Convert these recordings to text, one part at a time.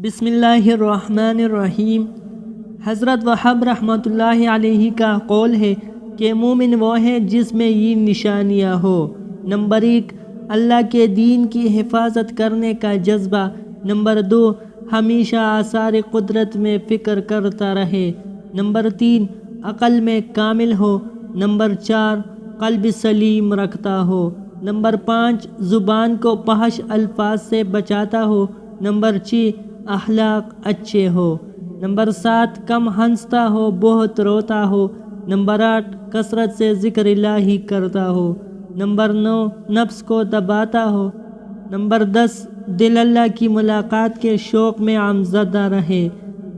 بسم اللہ الرحمن الرحیم۔ حضرت وہب رحمۃ اللہ علیہ کا قول ہے کہ مومن وہ ہے جس میں یہ نشانیاں ہو۔ نمبر 1، اللہ کے دین کی حفاظت کرنے کا جذبہ۔ نمبر 2، ہمیشہ آثار قدرت میں فکر کرتا رہے۔ نمبر 3، عقل میں کامل ہو۔ نمبر 4، قلب سلیم رکھتا ہو۔ نمبر 5، زبان کو فحش الفاظ سے بچاتا ہو۔ نمبر 6، اخلاق اچھے ہو۔ نمبر 7، کم ہنستا ہو، بہت روتا ہو۔ نمبر 8، کثرت سے ذکر الہی کرتا ہو۔ نمبر 9، نفس کو دباتا ہو۔ نمبر 10، دل اللہ کی ملاقات کے شوق میں عمزدہ رہے۔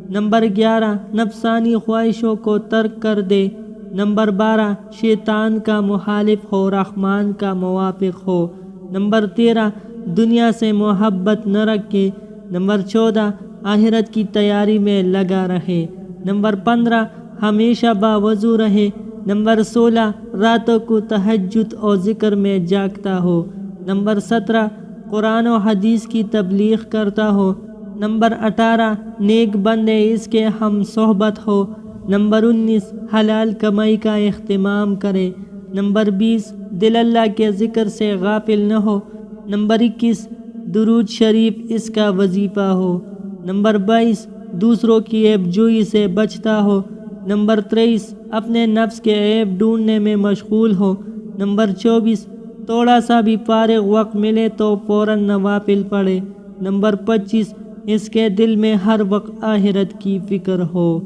نمبر 11، نفسانی خواہشوں کو ترک کر دے۔ نمبر 12، شیطان کا مخالف ہو، رحمان کا موافق ہو۔ نمبر 13، دنیا سے محبت نہ رکھے۔ نمبر 14، آخرت کی تیاری میں لگا رہے۔ نمبر 15، ہمیشہ باوضو رہے۔ نمبر 16، راتوں کو تہجد اور ذکر میں جاگتا ہو۔ نمبر 17، قرآن و حدیث کی تبلیغ کرتا ہو۔ نمبر 18، نیک بندے اس کے ہم صحبت ہو۔ نمبر 19، حلال کمائی کا اہتمام کرے۔ نمبر 20، دل اللہ کے ذکر سے غافل نہ ہو۔ نمبر 21، درود شریف اس کا وظیفہ ہو۔ نمبر 22، دوسروں کی عیب جوئی سے بچتا ہو۔ نمبر 23، اپنے نفس کے عیب ڈھونڈنے میں مشغول ہو۔ نمبر 24، تھوڑا سا بھی فارغ وقت ملے تو فوراً نوافل پڑھے۔ نمبر 25، اس کے دل میں ہر وقت آخرت کی فکر ہو۔